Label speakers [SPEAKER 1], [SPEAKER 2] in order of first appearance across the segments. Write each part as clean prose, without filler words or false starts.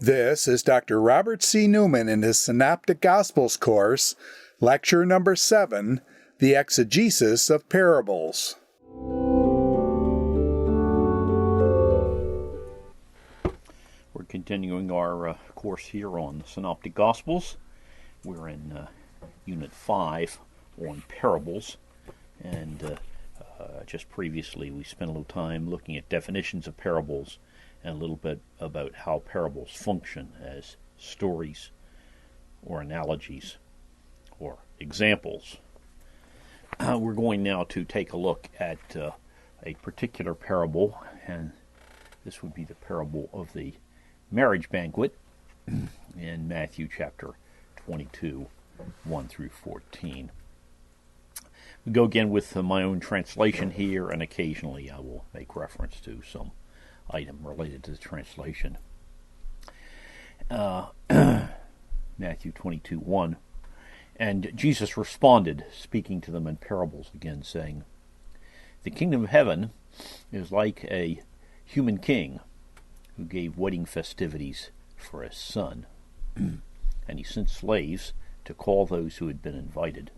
[SPEAKER 1] This is Dr. Robert C. Newman in his Synoptic Gospels course, Lecture Number 7, The Exegesis of Parables.
[SPEAKER 2] We're continuing our course here on the Synoptic Gospels. We're in Unit 5 on parables, and just previously we spent a little time looking at definitions of parables and a little bit about how parables function as stories or analogies or examples. We're going now to take a look at a particular parable, and this would be the parable of the marriage banquet in Matthew chapter 22, 1 through 14. We go again with my own translation here, and occasionally I will make reference to some item related to the translation. Matthew 22, 1. And Jesus responded, speaking to them in parables again, saying, "The kingdom of heaven is like a human king who gave wedding festivities for his son. And he sent slaves to call those who had been invited,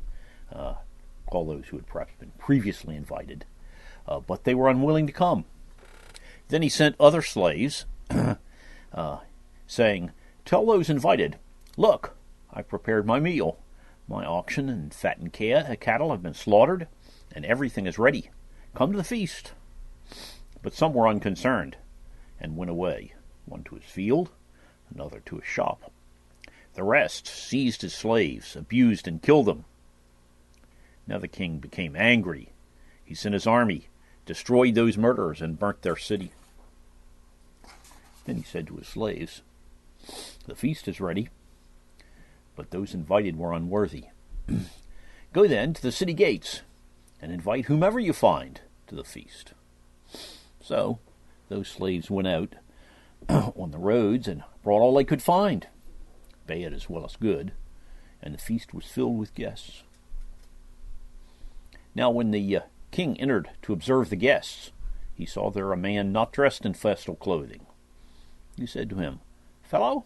[SPEAKER 2] call those who had perhaps been previously invited, but they were unwilling to come. Then he sent other slaves, saying, 'Tell those invited, look, I've prepared my meal. My oxen and fattened cattle have been slaughtered, and everything is ready. Come to the feast.' But some were unconcerned, and went away, one to his field, another to his shop. The rest seized his slaves, abused and killed them. Now the king became angry. He sent his army, destroyed those murderers, and burnt their city. Then he said to his slaves, 'The feast is ready, but those invited were unworthy. Go then to the city gates, and invite whomever you find to the feast.' So those slaves went out on the roads and brought all they could find, bad as well as good, and the feast was filled with guests. Now when the king entered to observe the guests, he saw there a man not dressed in festal clothing. He said to him, 'Fellow,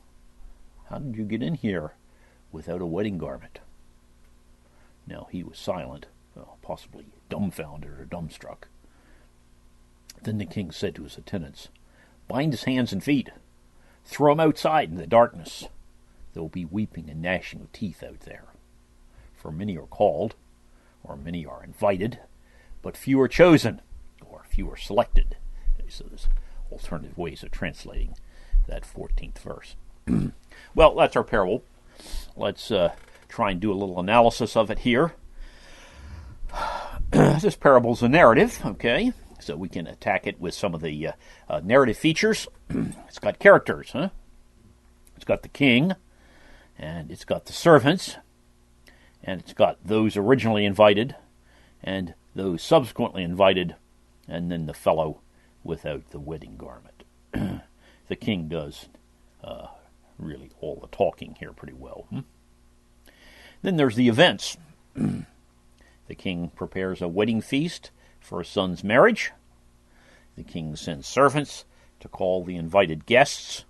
[SPEAKER 2] how did you get in here without a wedding garment?' Now he was silent, possibly dumbfounded or dumbstruck. Then the king said to his attendants, 'Bind his hands and feet. Throw him outside in the darkness. There will be weeping and gnashing of teeth out there. For many are called, or many are invited, but few are chosen, or few are selected.'" So there's alternative ways of translating that 14th verse. Well, that's our parable. Let's try and do a little analysis of it here. This parable is a narrative, okay? So we can attack it with some of the narrative features. It's got characters, huh? It's got the king, and it's got the servants, and it's got those originally invited, and those subsequently invited, and then the fellow without the wedding garment. The king does really all the talking here pretty well. Then there's the events. The king prepares a wedding feast for his son's marriage. The king sends servants to call the invited guests.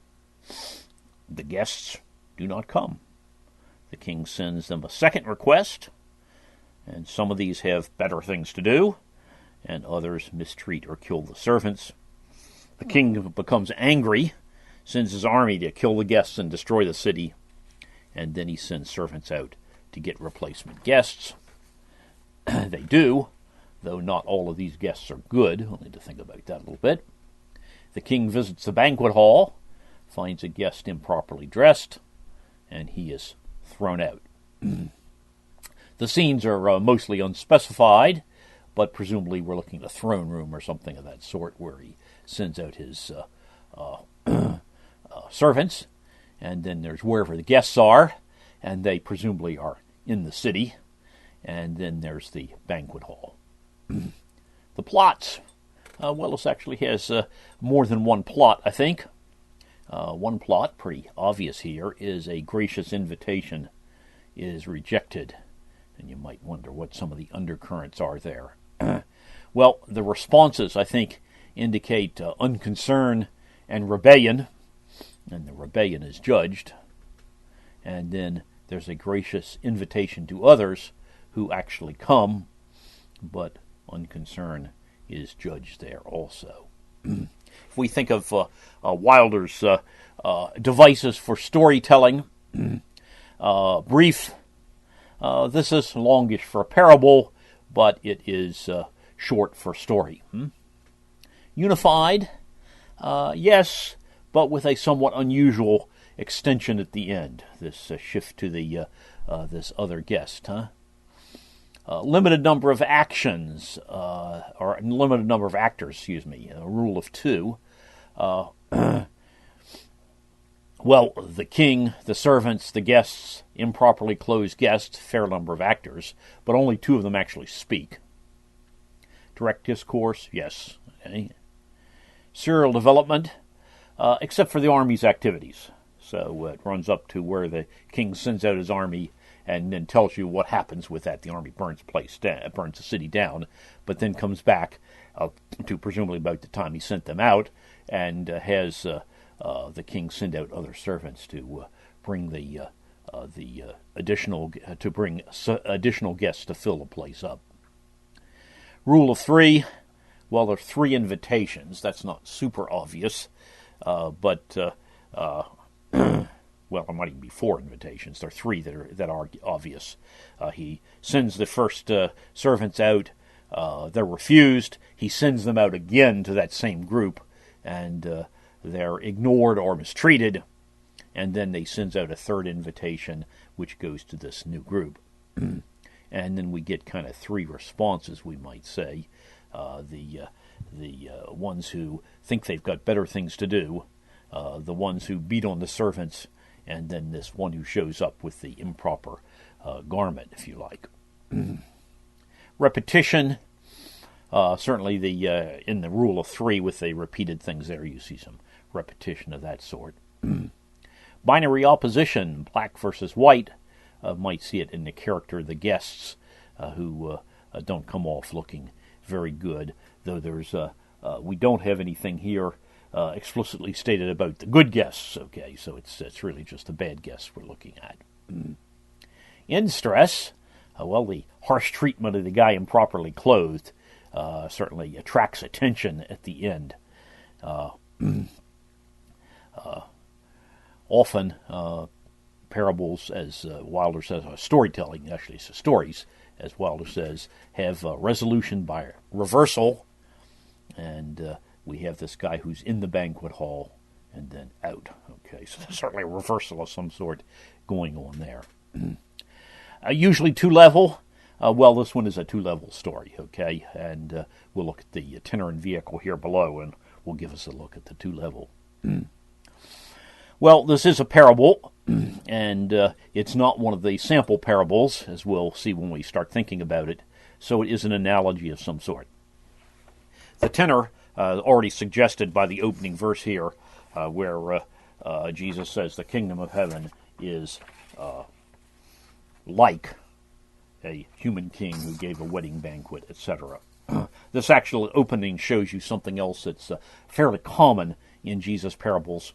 [SPEAKER 2] The guests do not come. The king sends them a second request, and some of these have better things to do, and others mistreat or kill the servants. The king becomes angry, sends his army to kill the guests and destroy the city, and then he sends servants out to get replacement guests. They do, though not all of these guests are good. We'll need to think about that a little bit. The king visits the banquet hall, finds a guest improperly dressed, and he is thrown out. The scenes are mostly unspecified, but presumably we're looking at a throne room or something of that sort, where he sends out his servants, and then there's wherever the guests are, and they presumably are in the city, and then there's the banquet hall. The plots. Well, this actually has more than one plot, I think. One plot, pretty obvious here, is a gracious invitation is rejected. And you might wonder what some of the undercurrents are there. Well, the responses, I think, indicate unconcern and rebellion. and the rebellion is judged. And then there's a gracious invitation to others who actually come, but unconcern is judged there also. If we think of Wilder's devices for storytelling, brief, this is longish for a parable, but it is short for story. Unified, yes, but with a somewhat unusual extension at the end. This shift to the this other guest, limited number of actions, or limited number of actors, excuse me, a rule of two. Well, the king, the servants, the guests, improperly closed guests, fair number of actors, but only two of them actually speak. Direct discourse, yes. Okay. Serial development, except for the army's activities. So it runs up to where the king sends out his army and then tells you what happens with that. The army burns the city down, but then comes back to presumably about the time he sent them out, and has the king send out other servants to bring the additional guests to fill the place up. Rule of three. Well, there are three invitations. That's not super obvious, but well, there might even be four invitations. There are three that are obvious. He sends the first servants out. They're refused. He sends them out again to that same group, and they're ignored or mistreated. And then they sends out a third invitation, which goes to this new group. And then we get kind of three responses, we might say. The ones who think they've got better things to do, the ones who beat on the servants, and then this one who shows up with the improper garment, if you like. Repetition, certainly in the rule of three with the repeated things there, you see some repetition of that sort. Binary opposition, black versus white, might see it in the character of the guests who don't come off looking very good, though there's we don't have anything here explicitly stated about the good guests. Okay, so it's really just the bad guests we're looking at. In stress, well, the harsh treatment of the guy improperly clothed certainly attracts attention at the end. Often parables, as Wilder says, storytelling, actually it's stories, as Wilder says, have resolution by reversal, and we have this guy who's in the banquet hall and then out. Okay, so there's certainly a reversal of some sort going on there. Usually two-level. Well, this one is a two-level story, okay, and we'll look at the tenor and vehicle here below, and will give us a look at the two-level. Well, this is a parable, and it's not one of the sample parables, as we'll see when we start thinking about it, so it is an analogy of some sort. The tenor, already suggested by the opening verse here, where Jesus says the kingdom of heaven is like a human king who gave a wedding banquet, etc. This actual opening shows you something else that's fairly common in Jesus' parables,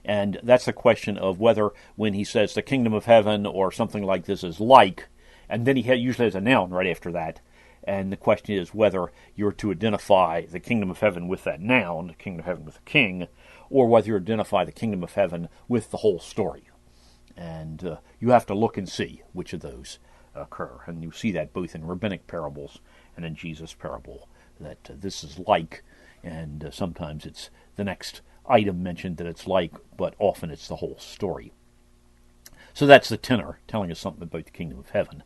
[SPEAKER 2] and that's the question of whether when he says the kingdom of heaven or something like this is like, and then he usually has a noun right after that, and the question is whether you're to identify the kingdom of heaven with that noun, the kingdom of heaven with the king, or whether you identify the kingdom of heaven with the whole story. And you have to look and see which of those occur. And you see that both in rabbinic parables and in Jesus' parable, that this is like, and sometimes it's the next item mentioned that it's like, but often it's the whole story. So that's the tenor, telling us something about the kingdom of heaven.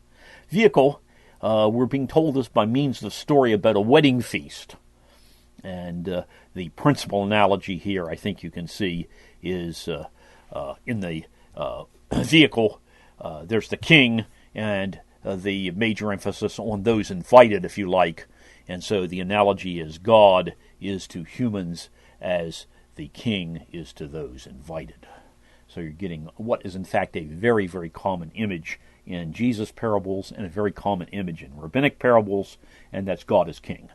[SPEAKER 2] Vehicle, we're being told this by means of the story about a wedding feast. And the principal analogy here, I think you can see, is in the vehicle, there's the king, and the major emphasis on those invited, if you like. And so the analogy is God is to humans as the king is to those invited. So you're getting what is in fact a very, very common image in Jesus' parables and a very common image in rabbinic parables, and that's God as king.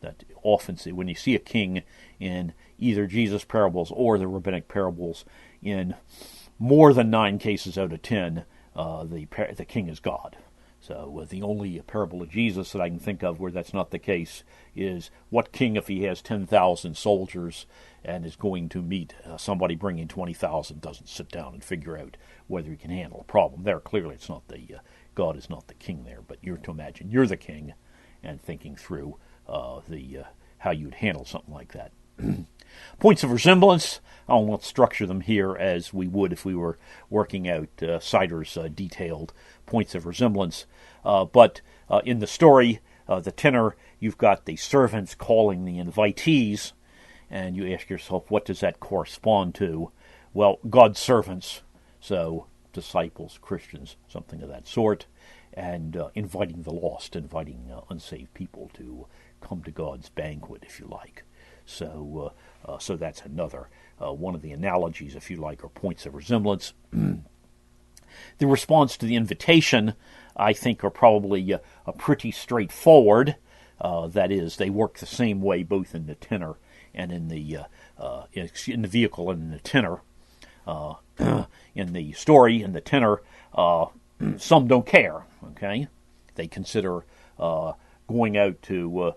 [SPEAKER 2] That often when you see a king in either Jesus' parables or the rabbinic parables, in more than 9 cases out of 10, the king is God. So the only parable of Jesus that I can think of where that's not the case is, what king, if he has 10,000 soldiers and is going to meet somebody bringing 20,000, doesn't sit down and figure out whether he can handle a problem? There, clearly, it's not God is not the king there, but you're to imagine you're the king and thinking through how you'd handle something like that. Points of resemblance, I won't structure them here as we would if we were working out Sider's detailed points of resemblance. But in the story, the tenor, you've got the servants calling the invitees, and you ask yourself, what does that correspond to? Well, God's servants, so disciples, Christians, something of that sort, and inviting the lost, inviting unsaved people to come to God's banquet, if you like. So that's another one of the analogies, if you like, or points of resemblance. The response to the invitation, I think, are probably pretty straightforward. That is, they work the same way both in the tenor and in the vehicle and in the tenor. In the story, in the tenor, some don't care. Okay, they consider going out to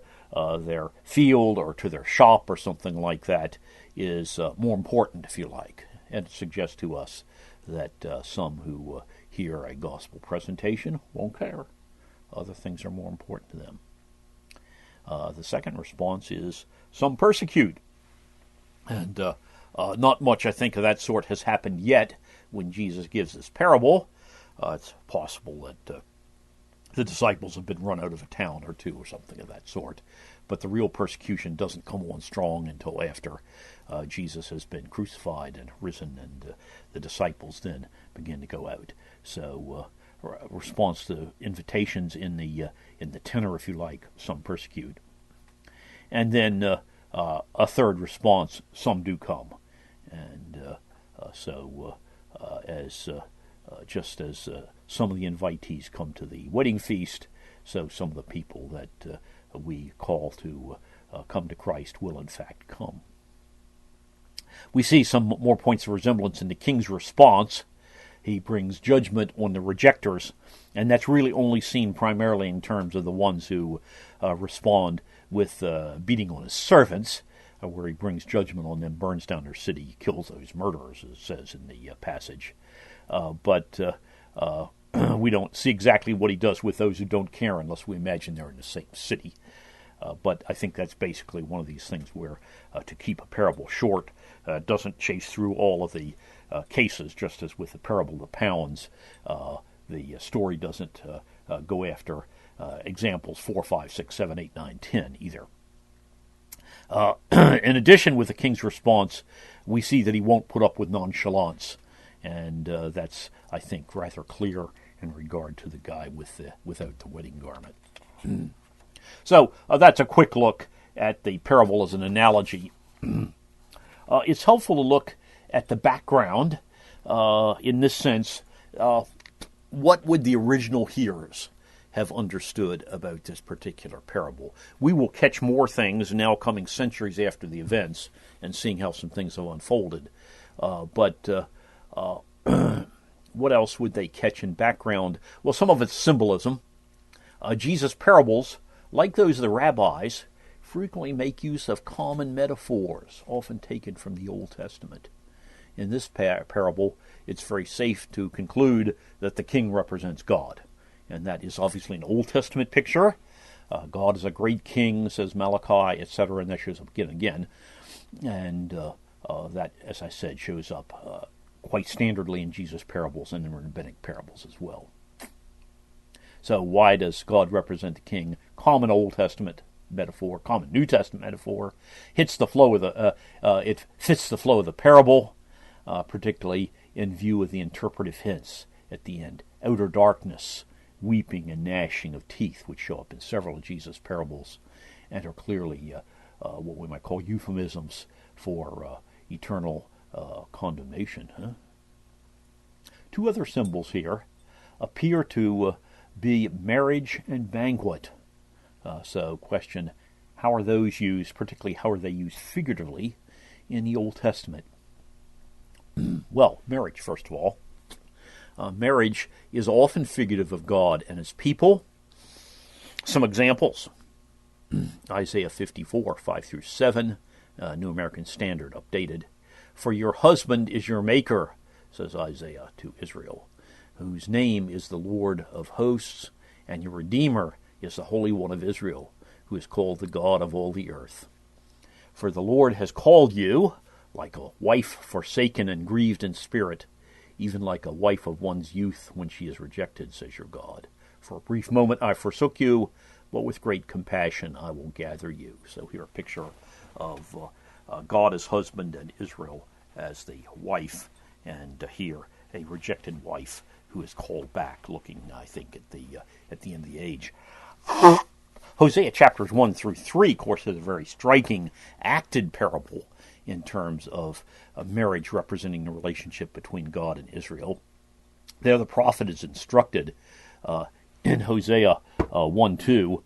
[SPEAKER 2] their field or to their shop or something like that is more important, if you like. And it suggests to us that some who hear a gospel presentation won't care. Other things are more important to them. The second response is some persecute. And not much, I think, of that sort has happened yet when Jesus gives this parable. It's possible that the disciples have been run out of a town or two or something of that sort. But the real persecution doesn't come on strong until after Jesus has been crucified and risen, and the disciples then begin to go out. So response to invitations in the tenor, if you like, some persecute. And then a third response, some do come. And just as some of the invitees come to the wedding feast, so some of the people that we call to come to Christ will in fact come. We see some more points of resemblance in the king's response. He brings judgment on the rejectors, and that's really only seen primarily in terms of the ones who respond with beating on his servants, where he brings judgment on them, burns down their city, kills those murderers, as it says in the passage. But we don't see exactly what he does with those who don't care unless we imagine they're in the same city. But I think that's basically one of these things where to keep a parable short doesn't chase through all of the cases, just as with the parable of the pounds. The story doesn't go after examples 4, 5, 6, 7, 8, 9, 10 either. In addition, with the king's response, we see that he won't put up with nonchalance. And that's, I think, rather clear in regard to the guy without the wedding garment. So that's a quick look at the parable as an analogy. It's helpful to look at the background in this sense. What would the original hearers have understood about this particular parable? We will catch more things now coming centuries after the events and seeing how some things have unfolded. But what else would they catch in background? Well, some of it's symbolism. Jesus' parables, like those of the rabbis, frequently make use of common metaphors, often taken from the Old Testament. In this parable, it's very safe to conclude that the king represents God. And that is obviously an Old Testament picture. God is a great king, says Malachi, etc., and that shows up again and again. And that, as I said, shows up quite standardly in Jesus' parables and in rabbinic parables as well. So why does God represent the king? Common Old Testament metaphor, common New Testament metaphor. It fits the flow of the parable, particularly in view of the interpretive hints at the end. Outer darkness, weeping and gnashing of teeth, which show up in several of Jesus' parables and are clearly what we might call euphemisms for eternal condemnation. Two other symbols here appear to be marriage and banquet. So question, how are those used, particularly how are they used figuratively in the Old Testament? Well, marriage, first of all. Marriage is often figurative of God and his people. Some examples. Isaiah 54, 5 through 7, New American Standard, updated. For your husband is your maker, says Isaiah to Israel, whose name is the Lord of hosts, and your Redeemer is the Holy One of Israel, who is called the God of all the earth. For the Lord has called you, like a wife forsaken and grieved in spirit, even like a wife of one's youth when she is rejected, says your God. For a brief moment I forsook you, but with great compassion I will gather you. So here a picture of God as husband and Israel as the wife, and here a rejected wife who is called back, looking, I think, at the end of the age. Hosea chapters 1 through 3, of course, is a very striking acted parable in terms of marriage representing the relationship between God and Israel. There the prophet is instructed in Hosea 1:2,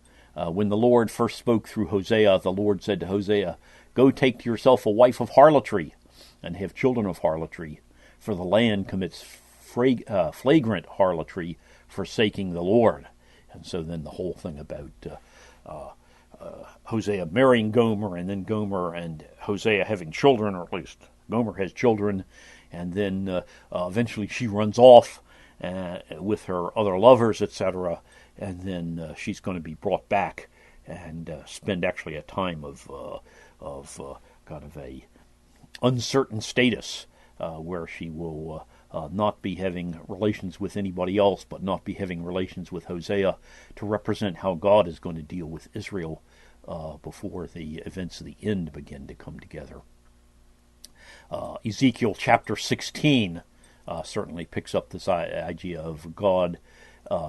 [SPEAKER 2] when the Lord first spoke through Hosea, the Lord said to Hosea, go take to yourself a wife of harlotry, and have children of harlotry, for the land commits flagrant harlotry, forsaking the Lord. And so then the whole thing about Hosea marrying Gomer, and then Gomer and Hosea having children, or at least Gomer has children, and then eventually she runs off with her other lovers, etc., and then she's going to be brought back and spend actually a time of kind of a uncertain status where she will not be having relations with anybody else, but not be having relations with Hosea, to represent how God is going to deal with Israel before the events of the end begin to come together. Ezekiel chapter 16 certainly picks up this idea of God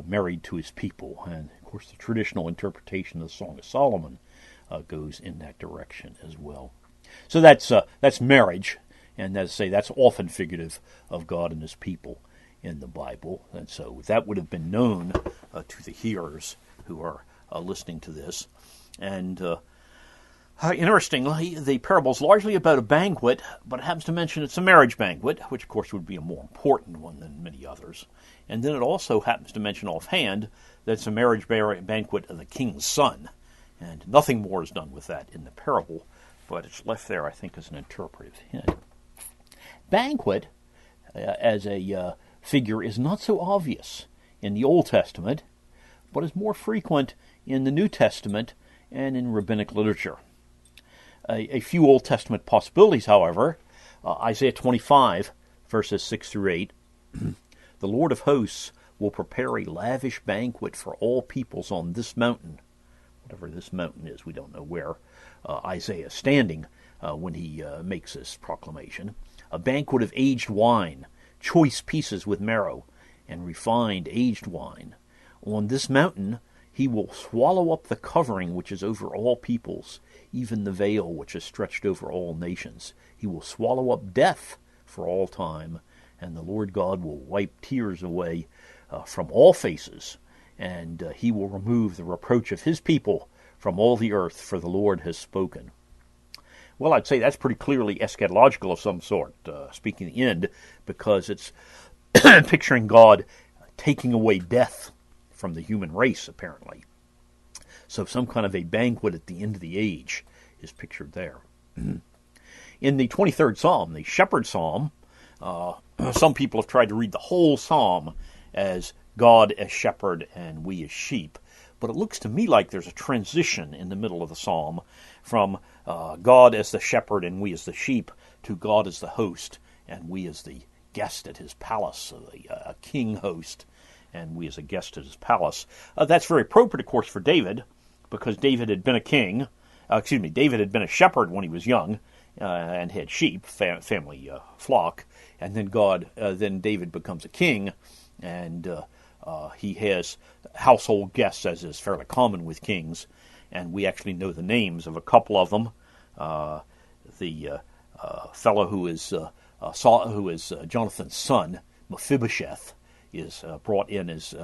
[SPEAKER 2] married to his people, and of course the traditional interpretation of the Song of Solomon goes in that direction as well. So that's marriage, and as I say, that's often figurative of God and his people in the Bible, and so that would have been known to the hearers who are listening to this. And interestingly, the parable is largely about a banquet, but it happens to mention it's a marriage banquet, which of course would be a more important one than many others. And then it also happens to mention offhand that it's a marriage banquet of the king's son. And nothing more is done with that in the parable, but it's left there, I think, as an interpretive hint. Banquet, as a figure, is not so obvious in the Old Testament, but is more frequent in the New Testament and in rabbinic literature. A few Old Testament possibilities, however. Isaiah 25, verses 6 through 8. The Lord of hosts will prepare a lavish banquet for all peoples on this mountain. Whatever this mountain is, we don't know where Isaiah is standing when he makes this proclamation. A banquet of aged wine, choice pieces with marrow, and refined aged wine. On this mountain he will swallow up the covering which is over all peoples, even the veil which is stretched over all nations. He will swallow up death for all time, and the Lord God will wipe tears away from all faces, and he will remove the reproach of his people from all the earth, for the Lord has spoken. Well, I'd say that's pretty clearly eschatological of some sort, speaking the end, because it's picturing God taking away death from the human race, apparently. So some kind of a banquet at the end of the age is pictured there. In the 23rd Psalm, the Shepherd Psalm, some people have tried to read the whole psalm as God as shepherd and we as sheep. But it looks to me like there's a transition in the middle of the psalm from God as the shepherd and we as the sheep to God as the host and we as the guest at his palace, a king host, and we as a guest at his palace. That's very appropriate, of course, for David, because David had been a king. David had been a shepherd when he was young and had sheep, family flock, and then David becomes a king, and he has household guests, as is fairly common with kings, and we actually know the names of a couple of them. The fellow who is Jonathan's son, Mephibosheth, is brought in as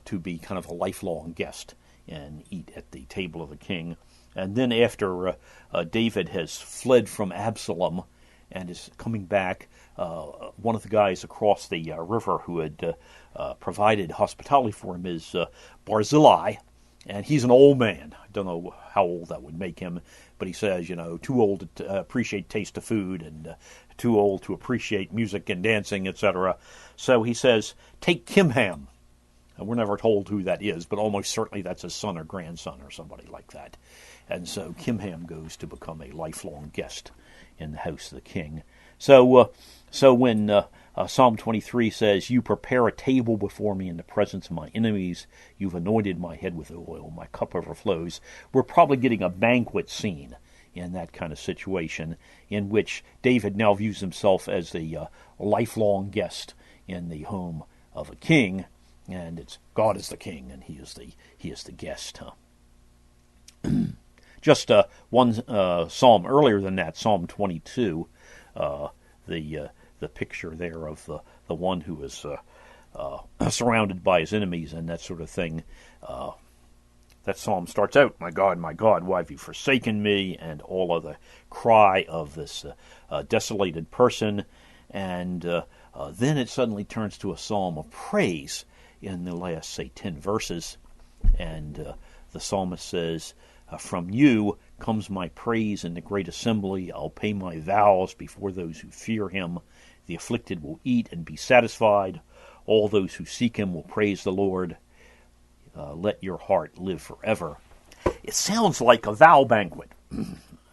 [SPEAKER 2] to be kind of a lifelong guest and eat at the table of the king. And then after David has fled from Absalom and is coming back, one of the guys across the river who had provided hospitality for him is Barzillai, and he's an old man. I don't know how old that would make him, but he says, too old to appreciate taste of food and too old to appreciate music and dancing, etc. So he says, take Kimham. And we're never told who that is, but almost certainly that's his son or grandson or somebody like that. And so Kimham goes to become a lifelong guest in the house of the king. So when Psalm 23 says, you prepare a table before me in the presence of my enemies, you've anointed my head with oil, my cup overflows, we're probably getting a banquet scene in that kind of situation in which David now views himself as the lifelong guest in the home of a king, and it's God is the king and he is the guest. Just one psalm earlier than that, Psalm 22, the picture there of the one who is surrounded by his enemies and that sort of thing. That psalm starts out, my God, why have you forsaken me? And all of the cry of this desolated person. And then it suddenly turns to a psalm of praise in the last, say, 10 verses. And the psalmist says, from you comes my praise in the great assembly. I'll pay my vows before those who fear him. The afflicted will eat and be satisfied. All those who seek him will praise the Lord. Let your heart live forever. It sounds like a vow banquet.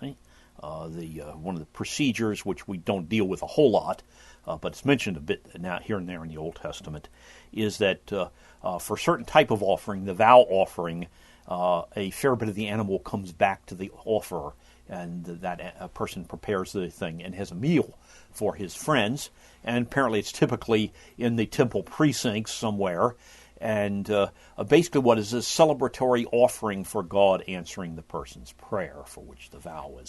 [SPEAKER 2] Right? One of the procedures, which we don't deal with a whole lot, but it's mentioned a bit now here and there in the Old Testament, is that for a certain type of offering, the vow offering, a fair bit of the animal comes back to the offerer, and that person prepares the thing and has a meal for his friends. And apparently it's typically in the temple precincts somewhere. And basically what is a celebratory offering for God answering the person's prayer, for which the vow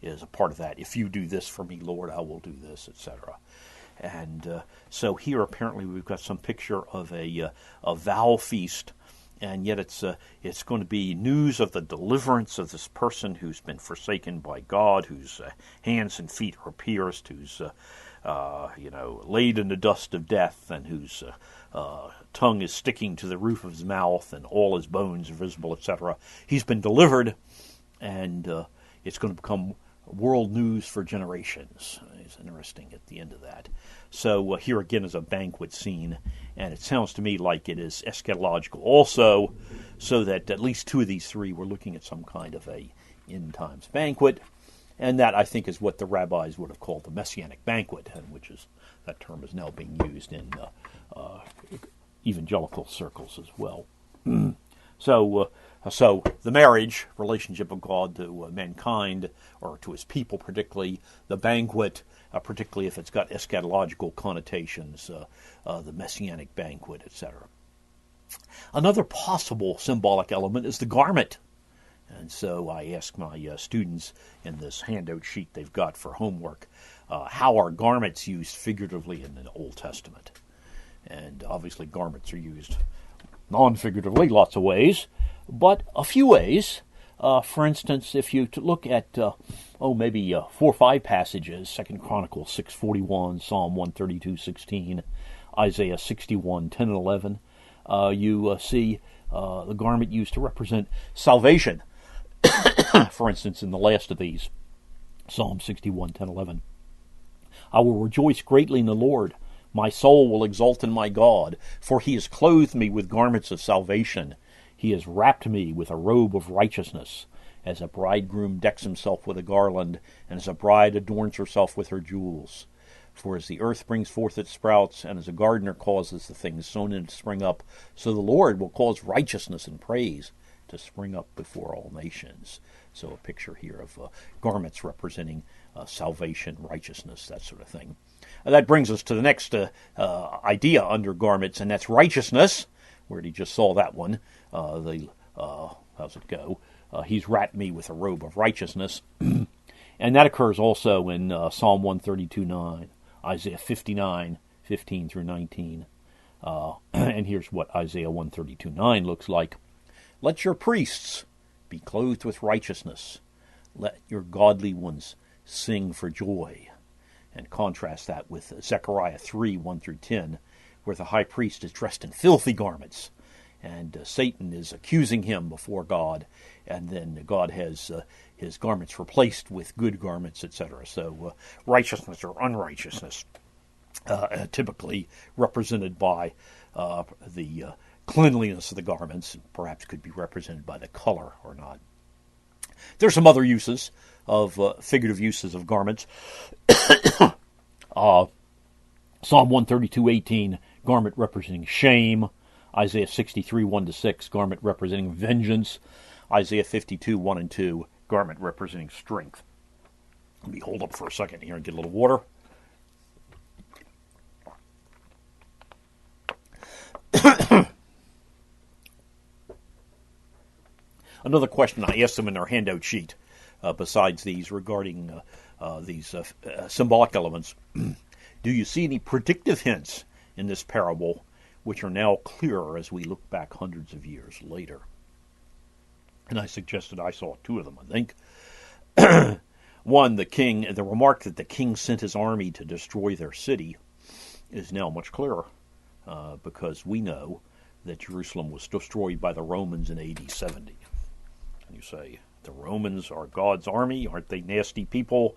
[SPEAKER 2] is a part of that. If you do this for me, Lord, I will do this, etc. And so here apparently we've got some picture of a vow feast, and yet it's going to be news of the deliverance of this person who's been forsaken by God, whose hands and feet are pierced, who's laid in the dust of death, and whose tongue is sticking to the roof of his mouth, and all his bones are visible, etc. He's been delivered, and it's going to become world news for generations. It's interesting at the end of that. So here again is a banquet scene, and it sounds to me like it is eschatological also, so that at least two of these three were looking at some kind of a end times banquet, and that I think is what the rabbis would have called the Messianic banquet, and which is that term is now being used in evangelical circles as well. So the marriage relationship of God to mankind, or to his people particularly, the banquet, particularly if it's got eschatological connotations, the Messianic banquet, etc. Another possible symbolic element is the garment. And so I ask my students in this handout sheet they've got for homework, how are garments used figuratively in the Old Testament? And obviously garments are used non-figuratively, lots of ways, but a few ways. For instance, if you look at, maybe 4 or 5 passages, 2 Chronicles 6:41, Psalm 132:16, Isaiah 61:10 and 11, you see the garment used to represent salvation. For instance, in the last of these, Psalm 61:10, 11, I will rejoice greatly in the Lord. My soul will exult in my God, for he has clothed me with garments of salvation. He has wrapped me with a robe of righteousness, as a bridegroom decks himself with a garland, and as a bride adorns herself with her jewels. For as the earth brings forth its sprouts, and as a gardener causes the things sown in to spring up, so the Lord will cause righteousness and praise to spring up before all nations. So a picture here of garments representing salvation, righteousness, that sort of thing. That brings us to the next idea under garments, and that's righteousness. Where he just saw that one. How's it go? He's wrapped me with a robe of righteousness. And that occurs also in Psalm 132:9, Isaiah 59:15 through 19. And here's what Isaiah 132:9 looks like. Let your priests be clothed with righteousness. Let your godly ones sing for joy. And contrast that with Zechariah 3, 1 through 10, where the high priest is dressed in filthy garments, and Satan is accusing him before God, and then God has his garments replaced with good garments, etc. So righteousness or unrighteousness, typically represented by the cleanliness of the garments, perhaps could be represented by the color or not. There's some other uses of figurative uses of garments. Psalm 132:18, garment representing shame. Isaiah 63, 1-6, garment representing vengeance. Isaiah 52, 1 and 2, garment representing strength. Let me hold up for a second here and get a little water. Another question I asked them in their handout sheet, besides these regarding these symbolic elements, do you see any predictive hints in this parable which are now clearer as we look back hundreds of years later? And I suggested I saw two of them, I think. One, the remark that the king sent his army to destroy their city is now much clearer, because we know that Jerusalem was destroyed by the Romans in AD 70. And you say, the Romans are God's army? Aren't they nasty people?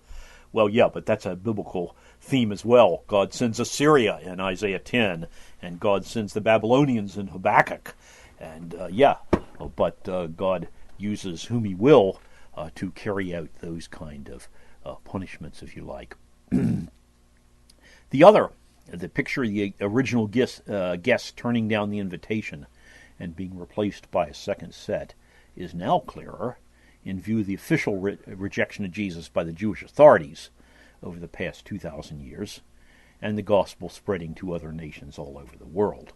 [SPEAKER 2] Well, yeah, but that's a biblical theme as well. God sends Assyria in Isaiah 10, and God sends the Babylonians in Habakkuk. And but God uses whom he will to carry out those kind of punishments, if you like. The picture of the original guest turning down the invitation and being replaced by a second set is now clearer in view of the official rejection of Jesus by the Jewish authorities over the past 2,000 years, and the gospel spreading to other nations all over the world.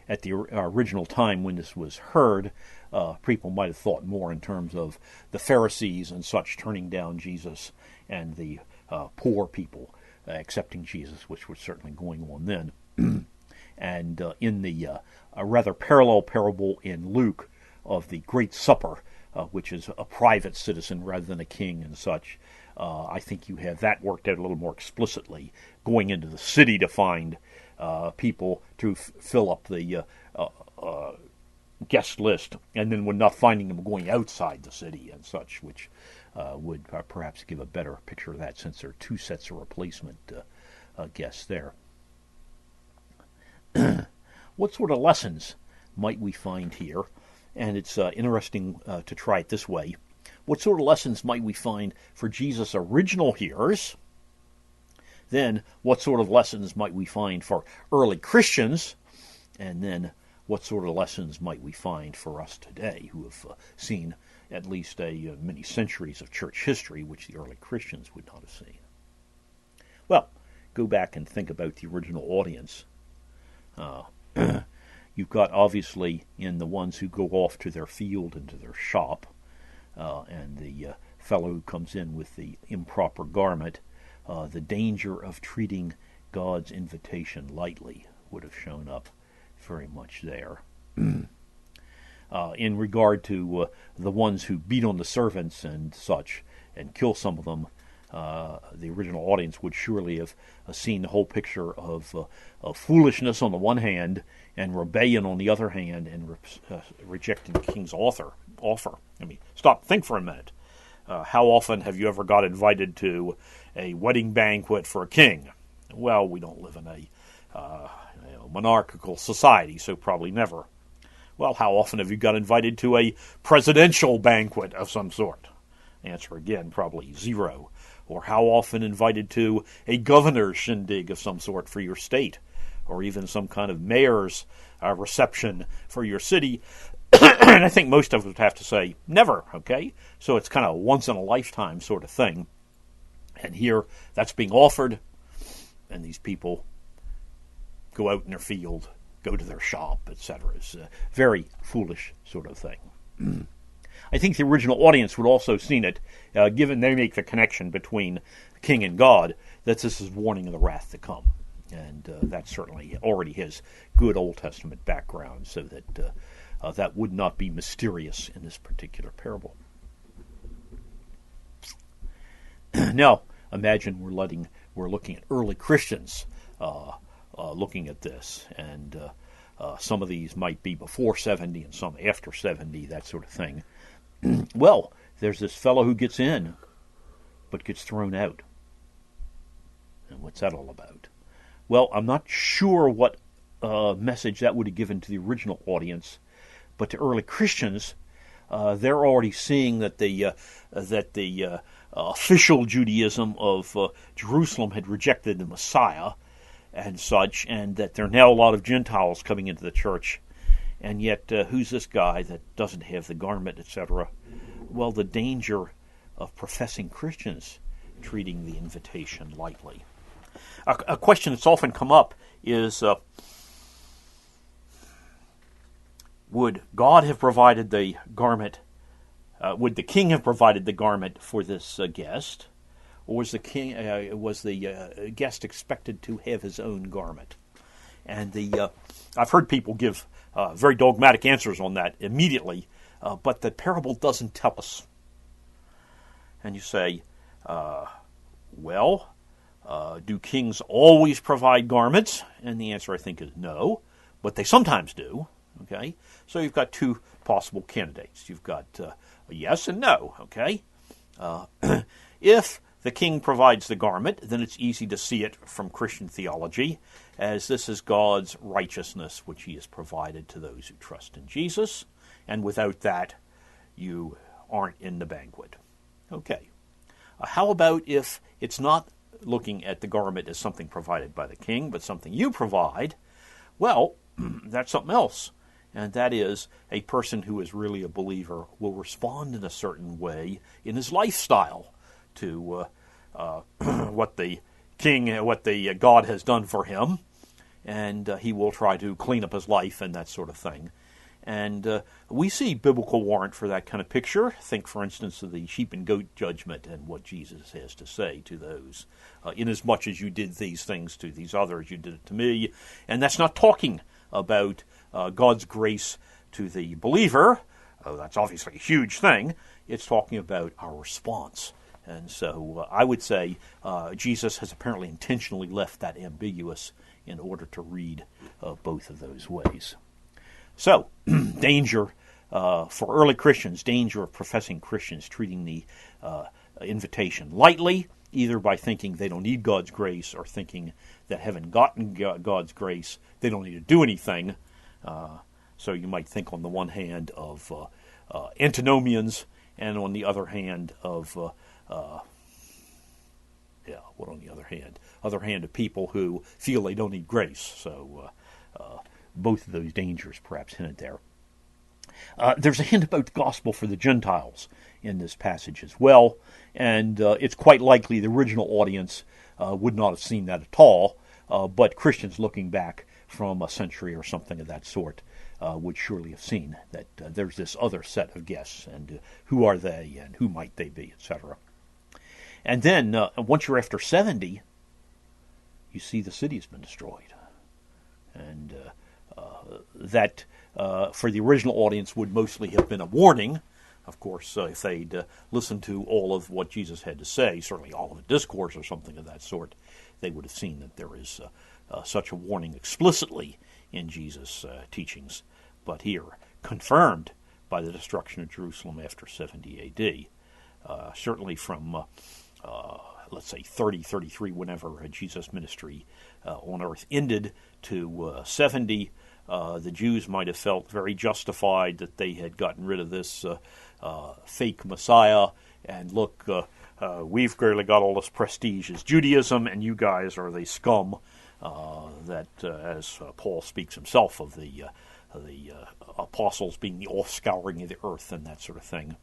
[SPEAKER 2] At the original time when this was heard, people might have thought more in terms of the Pharisees and such turning down Jesus, and the poor people accepting Jesus, which was certainly going on then. And in the rather parallel parable in Luke of the Great Supper, which is a private citizen rather than a king and such, I think you have that worked out a little more explicitly, going into the city to find people to fill up the guest list, and then when not finding them, going outside the city and such, which would perhaps give a better picture of that, since there are two sets of replacement guests there. What sort of lessons might we find here? And it's interesting to try it this way. What sort of lessons might we find for Jesus' original hearers? Then, what sort of lessons might we find for early Christians? And then, what sort of lessons might we find for us today, who have seen at least many centuries of church history, which the early Christians would not have seen? Well, go back and think about the original audience. You've got, obviously, in the ones who go off to their field and to their shop, and the fellow who comes in with the improper garment, the danger of treating God's invitation lightly would have shown up very much there. In regard to the ones who beat on the servants and such, and kill some of them, the original audience would surely have seen the whole picture of foolishness on the one hand, and rebellion on the other hand, and rejecting the king's offer. I mean, think for a minute. How often have you ever got invited to a wedding banquet for a king? Well, we don't live in a monarchical society, so probably never. Well, how often have you got invited to a presidential banquet of some sort? Answer again, probably zero. Or how often invited to a governor's shindig of some sort for your state, or even some kind of mayor's reception for your city? And I think most of us would have to say never, okay? So it's kind of a once-in-a-lifetime sort of thing. And here, that's being offered, and these people go out in their field, go to their shop, etc. It's a very foolish sort of thing. I think the original audience would also have seen it, given they make the connection between king and God, that this is warning of the wrath to come. And that certainly already has good Old Testament background, so that that would not be mysterious in this particular parable. Now, imagine we're looking at early Christians looking at this, and some of these might be before 70 and some after 70, that sort of thing. Well, there's this fellow who gets in, but gets thrown out. And what's that all about? Well, I'm not sure what message that would have given to the original audience, but to early Christians, they're already seeing that the official Judaism of Jerusalem had rejected the Messiah and such, and that there are now a lot of Gentiles coming into the church. And yet, who's this guy that doesn't have the garment, etc.? Well, the danger of professing Christians treating the invitation lightly. A question that's often come up is, would God have provided the garment? Would the king have provided the garment for this guest, or was the guest expected to have his own garment? And I've heard people give very dogmatic answers on that immediately, but the parable doesn't tell us. And you say, do kings always provide garments? And the answer, I think, is no, but they sometimes do. Okay, so you've got two possible candidates. You've got a yes and no. Okay, if the king provides the garment, then it's easy to see it from Christian theology as this is God's righteousness which he has provided to those who trust in Jesus, and without that, you aren't in the banquet. Okay, how about if it's not looking at the garment as something provided by the king, but something you provide? Well, that's something else. And that is, a person who is really a believer will respond in a certain way in his lifestyle to what the God has done for him, and he will try to clean up his life and that sort of thing. And we see biblical warrant for that kind of picture. Think, for instance, of the sheep and goat judgment and what Jesus has to say to those. Inasmuch as you did these things to these others, you did it to me. And that's not talking about God's grace to the believer. That's obviously a huge thing. It's talking about our response. And so I would say Jesus has apparently intentionally left that ambiguous in order to read both of those ways. So, danger for early Christians, danger of professing Christians treating the invitation lightly, either by thinking they don't need God's grace or thinking that having gotten God's grace, they don't need to do anything. So you might think on the one hand of antinomians, and on the other hand of of people who feel they don't need grace. So both of those dangers perhaps hinted there. There's a hint about the gospel for the Gentiles in this passage as well, and it's quite likely the original audience would not have seen that at all, but Christians looking back from a century or something of that sort would surely have seen that there's this other set of guests, and who are they, and who might they be, etc. And then, once you're after 70, you see the city has been destroyed. And that, for the original audience, would mostly have been a warning. Of course, if they'd listened to all of what Jesus had to say, certainly all of the discourse or something of that sort, they would have seen that there is such a warning explicitly in Jesus' teachings, but here confirmed by the destruction of Jerusalem after 70 A.D. Certainly from, let's say, 33, whenever Jesus' ministry on earth ended, to 70, the Jews might have felt very justified that they had gotten rid of this fake Messiah, and look, we've clearly got all this prestige as Judaism, and you guys are the scum that, as Paul speaks himself of the apostles being the offscouring of the earth and that sort of thing.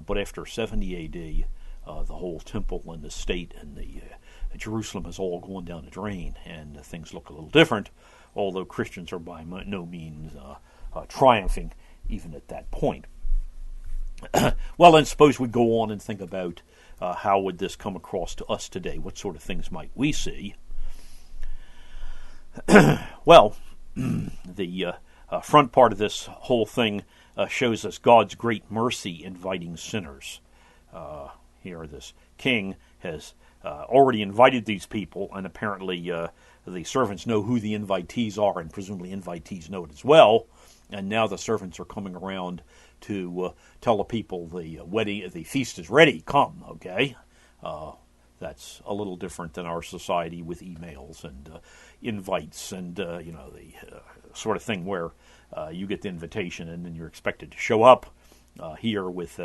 [SPEAKER 2] But after 70 A.D., the whole temple and the state and the Jerusalem has all gone down the drain, and things look a little different, although Christians are by no means triumphing even at that point. Well, then suppose we go on and think about how would this come across to us today? What sort of things might we see? Well, the front part of this whole thing shows us God's great mercy inviting sinners. Here, this king has already invited these people, and apparently the servants know who the invitees are, and presumably invitees know it as well. And now the servants are coming around to tell the people the feast is ready. Come, okay? That's a little different than our society with emails and invites and the sort of thing where you get the invitation and then you're expected to show up. Here with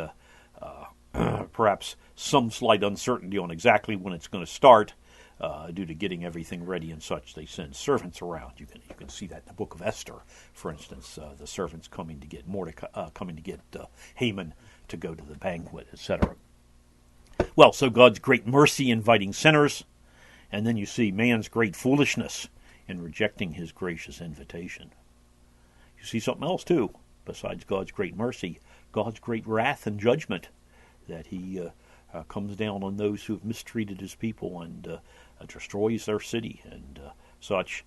[SPEAKER 2] perhaps some slight uncertainty on exactly when it's going to start, due to getting everything ready and such, they send servants around. You can see that in the book of Esther, for instance, the servants coming to get Haman to go to the banquet, etc. Well, so God's great mercy inviting sinners, and then you see man's great foolishness in rejecting his gracious invitation. You see something else too, besides God's great mercy, God's great wrath and judgment, that he comes down on those who have mistreated his people and destroys their city and such.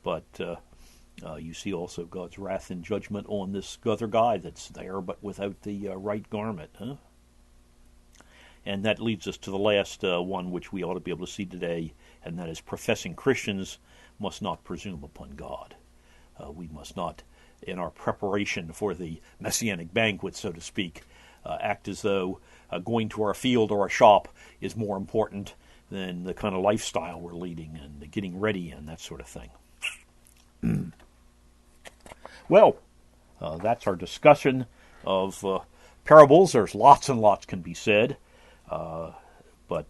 [SPEAKER 2] But you see also God's wrath and judgment on this other guy that's there but without the right garment. Huh? And that leads us to the last one, which we ought to be able to see today, and that is professing Christians must not presume upon God. We must not, in our preparation for the messianic banquet, so to speak, act as though going to our field or our shop is more important than the kind of lifestyle we're leading and getting ready and that sort of thing. Well, that's our discussion of parables. There's lots and lots can be said, but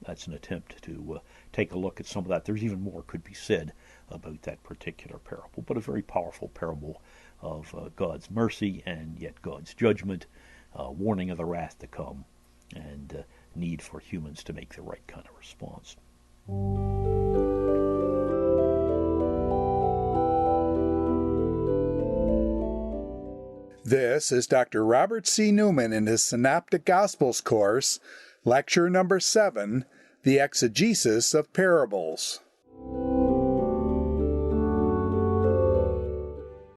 [SPEAKER 2] that's an attempt to take a look at some of that. There's even more could be said about that particular parable, but a very powerful parable of God's mercy and yet God's judgment, warning of the wrath to come, and need for humans to make the right kind of response.
[SPEAKER 1] This is Dr. Robert C. Newman in his Synoptic Gospels course, lecture number 7, The Exegesis of Parables.